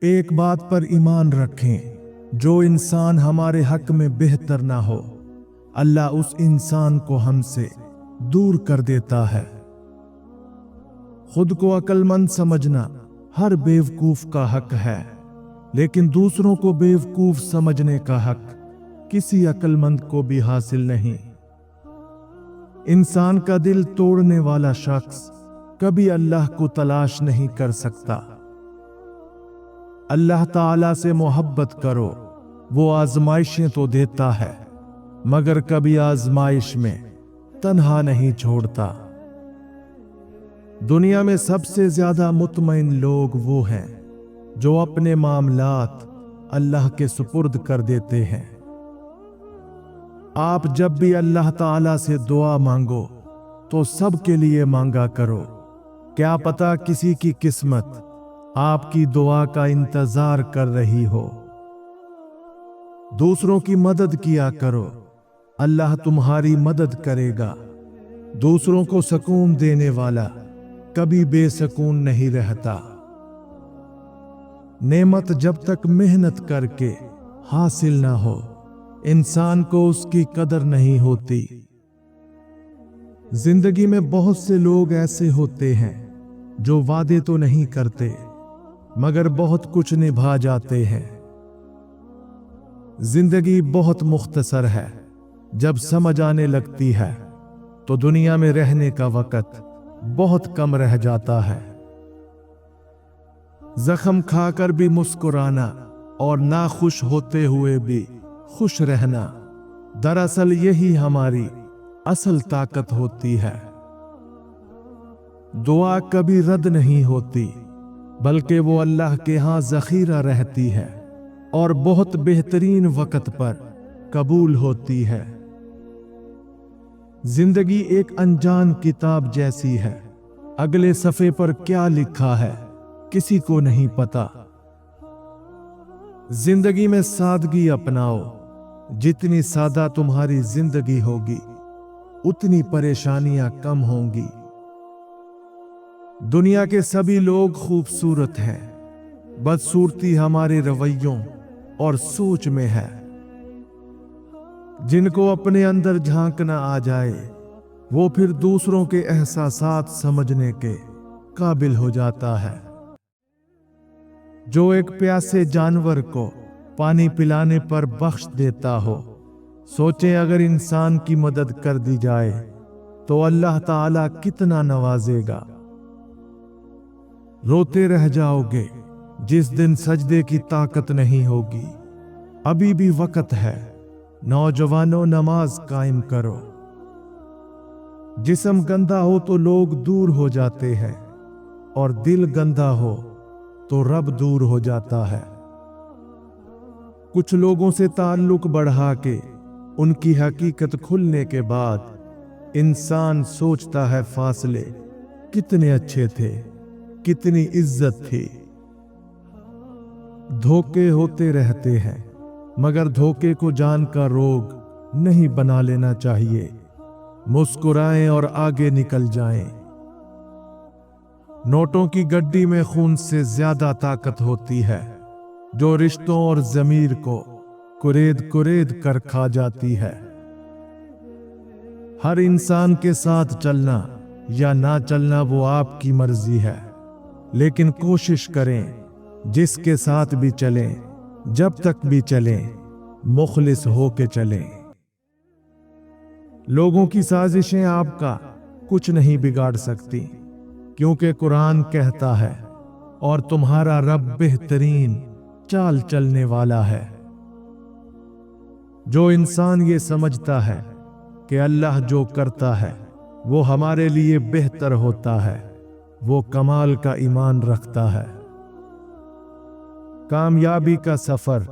ایک بات پر ایمان رکھیں، جو انسان ہمارے حق میں بہتر نہ ہو، اللہ اس انسان کو ہم سے دور کر دیتا ہے۔ خود کو عقل مند سمجھنا ہر بیوقوف کا حق ہے، لیکن دوسروں کو بیوقوف سمجھنے کا حق کسی عقل مند کو بھی حاصل نہیں۔ انسان کا دل توڑنے والا شخص کبھی اللہ کو تلاش نہیں کر سکتا۔ اللہ تعالیٰ سے محبت کرو، وہ آزمائشیں تو دیتا ہے مگر کبھی آزمائش میں تنہا نہیں چھوڑتا۔ دنیا میں سب سے زیادہ مطمئن لوگ وہ ہیں جو اپنے معاملات اللہ کے سپرد کر دیتے ہیں۔ آپ جب بھی اللہ تعالیٰ سے دعا مانگو تو سب کے لیے مانگا کرو، کیا پتہ کسی کی قسمت آپ کی دعا کا انتظار کر رہی ہو۔ دوسروں کی مدد کیا کرو، اللہ تمہاری مدد کرے گا۔ دوسروں کو سکون دینے والا کبھی بے سکون نہیں رہتا۔ نعمت جب تک محنت کر کے حاصل نہ ہو، انسان کو اس کی قدر نہیں ہوتی۔ زندگی میں بہت سے لوگ ایسے ہوتے ہیں جو وعدے تو نہیں کرتے مگر بہت کچھ نبھا جاتے ہیں۔ زندگی بہت مختصر ہے، جب سمجھ آنے لگتی ہے تو دنیا میں رہنے کا وقت بہت کم رہ جاتا ہے۔ زخم کھا کر بھی مسکرانا اور ناخوش ہوتے ہوئے بھی خوش رہنا، دراصل یہی ہماری اصل طاقت ہوتی ہے۔ دعا کبھی رد نہیں ہوتی، بلکہ وہ اللہ کے ہاں ذخیرہ رہتی ہے اور بہت بہترین وقت پر قبول ہوتی ہے۔ زندگی ایک انجان کتاب جیسی ہے، اگلے صفحے پر کیا لکھا ہے کسی کو نہیں پتا۔ زندگی میں سادگی اپناؤ، جتنی سادہ تمہاری زندگی ہوگی اتنی پریشانیاں کم ہوں گی۔ دنیا کے سبھی لوگ خوبصورت ہیں، بدصورتی ہمارے رویوں اور سوچ میں ہے۔ جن کو اپنے اندر جھانکنا آ جائے وہ پھر دوسروں کے احساسات سمجھنے کے قابل ہو جاتا ہے۔ جو ایک پیاسے جانور کو پانی پلانے پر بخش دیتا ہو، سوچیں اگر انسان کی مدد کر دی جائے تو اللہ تعالیٰ کتنا نوازے گا۔ روتے رہ جاؤ گے جس دن سجدے کی طاقت نہیں ہوگی۔ ابھی بھی وقت ہے، نوجوانوں نماز قائم کرو۔ جسم گندا ہو تو لوگ دور ہو جاتے ہیں اور دل گندا ہو تو رب دور ہو جاتا ہے۔ کچھ لوگوں سے تعلق بڑھا کے ان کی حقیقت کھلنے کے بعد انسان سوچتا ہے فاصلے کتنے اچھے تھے، کتنی عزت تھی۔ دھوکے ہوتے رہتے ہیں مگر دھوکے کو جان کا روگ نہیں بنا لینا چاہیے۔ مسکرائیں اور آگے نکل جائیں۔ نوٹوں کی گڈی میں خون سے زیادہ طاقت ہوتی ہے جو رشتوں اور ضمیر کو کرید کرید کر کھا جاتی ہے۔ ہر انسان کے ساتھ چلنا یا نہ چلنا وہ آپ کی مرضی ہے، لیکن کوشش کریں جس کے ساتھ بھی چلیں، جب تک بھی چلیں مخلص ہو کے چلیں۔ لوگوں کی سازشیں آپ کا کچھ نہیں بگاڑ سکتی، کیونکہ قرآن کہتا ہے اور تمہارا رب بہترین چال چلنے والا ہے۔ جو انسان یہ سمجھتا ہے کہ اللہ جو کرتا ہے وہ ہمارے لیے بہتر ہوتا ہے، وہ کمال کا ایمان رکھتا ہے۔ کامیابی کا سفر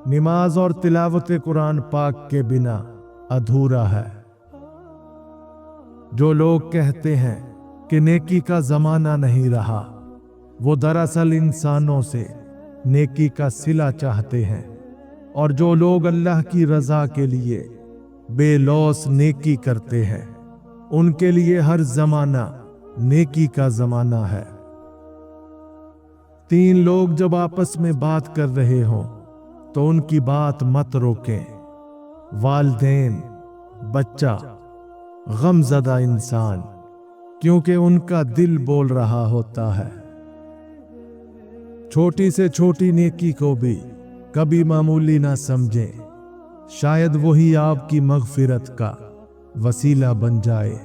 نماز اور تلاوت قرآن پاک کے بنا ادھورا ہے۔ جو لوگ کہتے ہیں کہ نیکی کا زمانہ نہیں رہا، وہ دراصل انسانوں سے نیکی کا صلہ چاہتے ہیں، اور جو لوگ اللہ کی رضا کے لیے بے لوث نیکی کرتے ہیں ان کے لیے ہر زمانہ نیکی کا زمانہ ہے۔ 3 लोग जब आपस में बात कर रहे हों तो उनकी बात मत रोकें। वालिदैन, बच्चा, गमज़दा इंसान, क्योंकि उनका दिल बोल रहा होता है। छोटी से छोटी नेकी को भी कभी मामूली ना समझें, शायद वही आपकी मग़फ़िरत का वसीला बन जाए।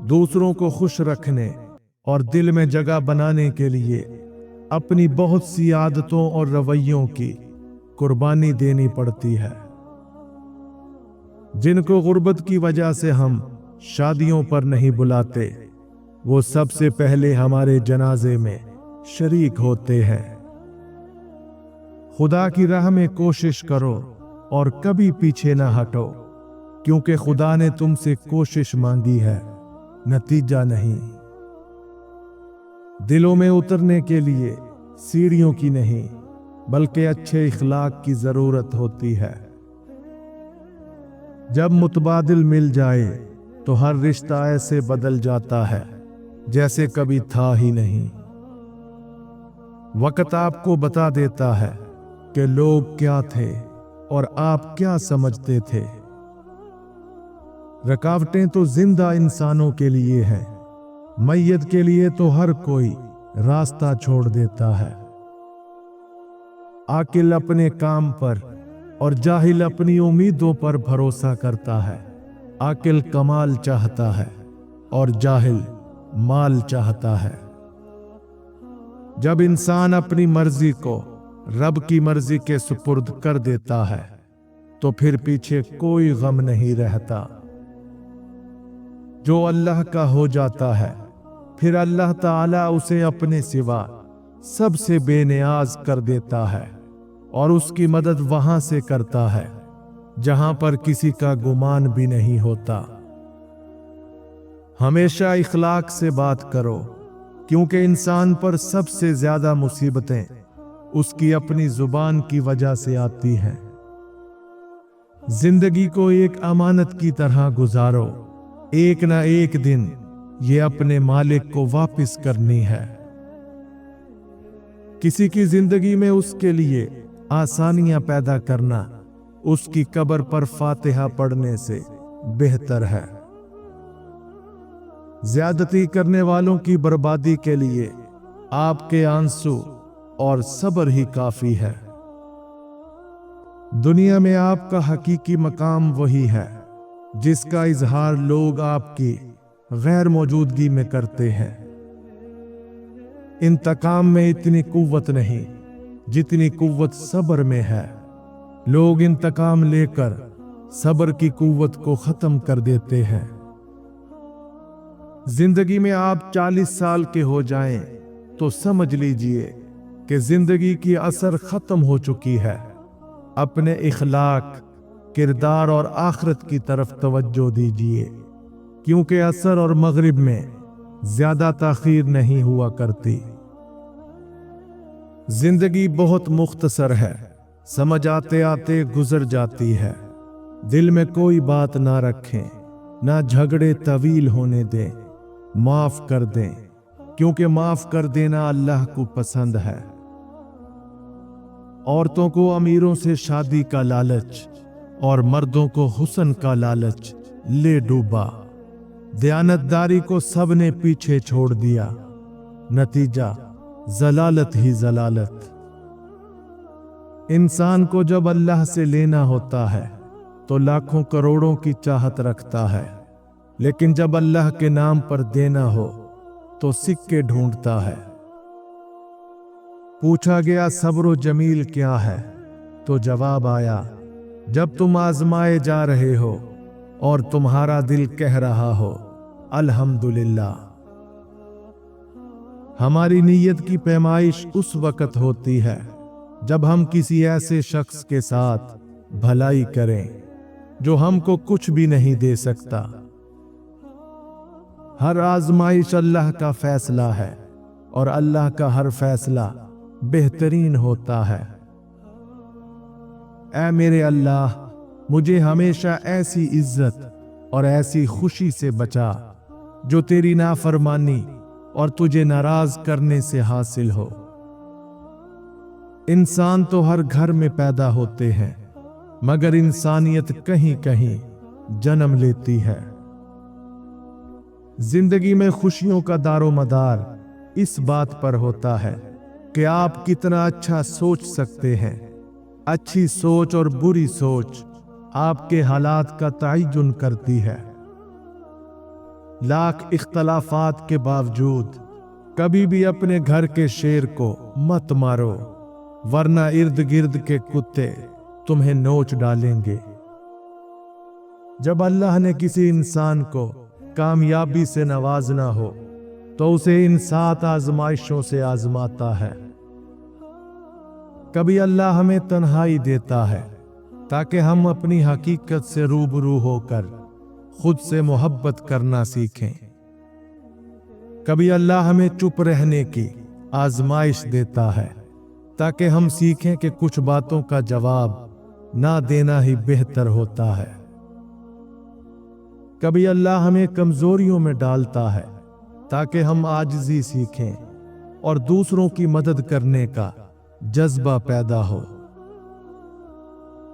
दूसरों को खुश रखने और दिल में जगह बनाने के लिए अपनी बहुत सी आदतों और रवैयों की कुर्बानी देनी पड़ती है। जिनको गुर्बत की वजह से हम शादियों पर नहीं बुलाते, वो सबसे पहले हमारे जनाजे में शरीक होते हैं। खुदा की राह में कोशिश करो और कभी पीछे ना हटो, क्योंकि खुदा ने तुमसे कोशिश मांगी है, नतीजा नहीं। दिलों में उतरने के लिए सीढ़ियों की नहीं, बल्कि अच्छे इखलाक की जरूरत होती है। जब मुतबादिल मिल जाए तो हर रिश्ता ऐसे बदल जाता है जैसे कभी था ही नहीं। वक्त आपको बता देता है कि लोग क्या थे और आप क्या समझते थे। रुकावटें तो जिंदा इंसानों के लिए हैं, मैयत के लिए तो हर कोई रास्ता छोड़ देता है। आकिल अपने काम पर और जाहिल अपनी उम्मीदों पर भरोसा करता है। आकिल कमाल चाहता है और जाहिल माल चाहता है। जब इंसान अपनी मर्जी को रब की मर्जी के सुपुर्द कर देता है तो फिर पीछे कोई गम नहीं रहता। जो अल्लाह का हो जाता है, फिर अल्लाह ताला उसे अपने सिवा सबसे बेनियाज कर देता है और उसकी मदद वहां से करता है जहां पर किसी का गुमान भी नहीं होता। हमेशा इखलाक से बात करो, क्योंकि इंसान पर सबसे ज्यादा मुसीबतें उसकी अपनी जुबान की वजह से आती हैं। जिंदगी को एक अमानत की तरह गुजारो, एक ना एक दिन ये अपने मालिक को वापस करनी है। किसी की जिंदगी में उसके लिए आसानियां पैदा करना उसकी कब्र पर फातिहा पढ़ने से बेहतर है। ज्यादती करने वालों की बर्बादी के लिए आपके आंसू और सब्र ही काफी है। दुनिया में आपका हकीकी मकाम वही है जिसका इजहार लोग आपकी गैर मौजूदगी में करते हैं। इंतकाम में इतनी कुव्वत नहीं जितनी कुव्वत सब्र में है। लोग इंतकाम लेकर सब्र की कुव्वत को खत्म कर देते हैं। जिंदगी में आप 40 साल के हो जाएं तो समझ लीजिए कि जिंदगी की असर खत्म हो चुकी है। अपने इखलाक, किरदार और आखिरत की तरफ तवज्जो दीजिए, क्योंकि असर और मगरिब में ज्यादा ताखीर नहीं हुआ करती। जिंदगी बहुत मुख्तसर है, समझ आते आते गुजर जाती है। दिल में कोई बात ना रखें, ना झगड़े तवील होने दें, माफ कर दें, क्योंकि माफ कर देना अल्लाह को पसंद है। औरतों को अमीरों से शादी का लालच और मर्दों को हुस्न का लालच ले डूबा। दयानतदारी को सबने पीछे छोड़ दिया, नतीजा जलालत ही जलालत। इंसान को जब अल्लाह से लेना होता है तो लाखों करोड़ों की चाहत रखता है, लेकिन जब अल्लाह के नाम पर देना हो तो सिक्के ढूंढता है। पूछा गया सब्र जमील क्या है, तो जवाब आया, जब तुम आजमाए जा रहे हो और तुम्हारा दिल कह रहा हो अल्हम्दुलिल्लाह। हमारी नीयत की पैमाइश उस वक्त होती है जब हम किसी ऐसे शख्स के साथ भलाई करें जो हमको कुछ भी नहीं दे सकता। हर आजमाइश अल्लाह का फैसला है और अल्लाह का हर फैसला बेहतरीन होता है। ऐ मेरे अल्लाह, मुझे हमेशा ऐसी इज्जत और ऐसी खुशी से बचा जो तेरी नाफरमानी और तुझे नाराज करने से हासिल हो। इंसान तो हर घर में पैदा होते हैं, मगर इंसानियत कहीं कहीं जन्म लेती है। जिंदगी में खुशियों का दारोमदार इस बात पर होता है कि आप कितना अच्छा सोच सकते हैं। अच्छी सोच और बुरी सोच आपके हालात का तयन करती है। लाख इख्तलाफात के बावजूद कभी भी अपने घर के शेर को मत मारो, वरना इर्द गिर्द के कुत्ते तुम्हें नोच डालेंगे। जब अल्लाह ने किसी इंसान को कामयाबी से नवाजना हो तो उसे इन 7 आजमाइशों से आजमाता है। कभी अल्लाह हमें तन्हाई देता है ताकि हम अपनी हकीकत से रूबरू होकर खुद से मोहब्बत करना सीखें। कभी अल्लाह हमें चुप रहने की आजमाइश देता है ताकि हम सीखें कि कुछ बातों का जवाब ना देना ही बेहतर होता है। कभी अल्लाह हमें कमजोरियों में डालता है ताकि हम आजिज़ी सीखें और दूसरों की मदद करने का जज्बा पैदा हो।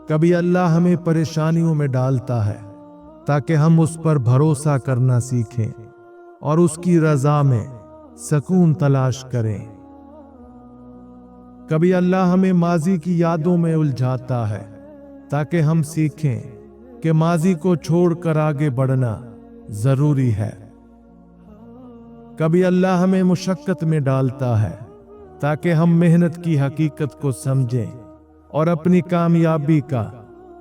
कभी अल्लाह हमें परेशानियों में डालता है ताकि हम उस पर भरोसा करना सीखें और उसकी रज़ा में सुकून तलाश करें। कभी अल्लाह हमें माजी की यादों में उलझाता है ताकि हम सीखें कि माजी को छोड़कर आगे बढ़ना जरूरी है। कभी अल्लाह हमें मुशक्कत में डालता है ताकि हम मेहनत की हकीकत को समझें और अपनी कामयाबी का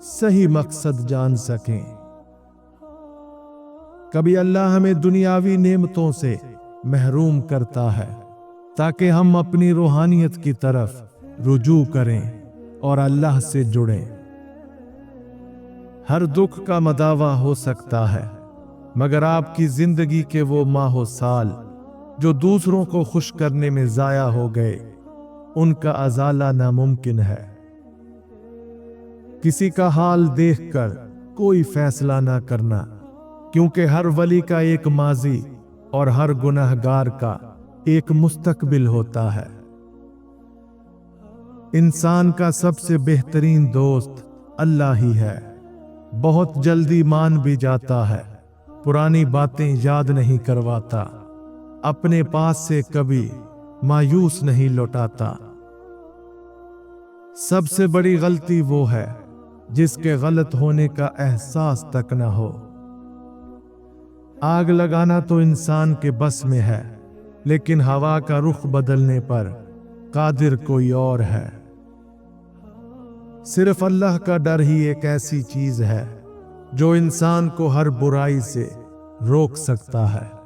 सही मकसद जान सकें। कभी अल्लाह हमें दुनियावी नेमतों से महरूम करता है ताकि हम अपनी रूहानियत की तरफ रुजू करें और अल्लाह से जुड़ें। हर दुख का मदावा हो सकता है, मगर आपकी जिंदगी के वो माहो साल जो दूसरों को खुश करने में जाया हो गए, उनका अजाला नामुमकिन है। किसी का हाल देखकर कोई फैसला ना करना, क्योंकि हर वली का एक माजी और हर गुनहगार का एक मुस्तकबिल होता है। इंसान का सबसे बेहतरीन दोस्त अल्लाह ही है। बहुत जल्दी मान भी जाता है, पुरानी बातें याद नहीं करवाता, अपने पास से कभी मायूस नहीं लौटाता। सबसे बड़ी गलती वो है जिसके गलत होने का एहसास तक न हो। आग लगाना तो इंसान के बस में है, लेकिन हवा का रुख बदलने पर कादिर कोई और है। सिर्फ अल्लाह का डर ही एक ऐसी चीज है जो इंसान को हर बुराई से रोक सकता है।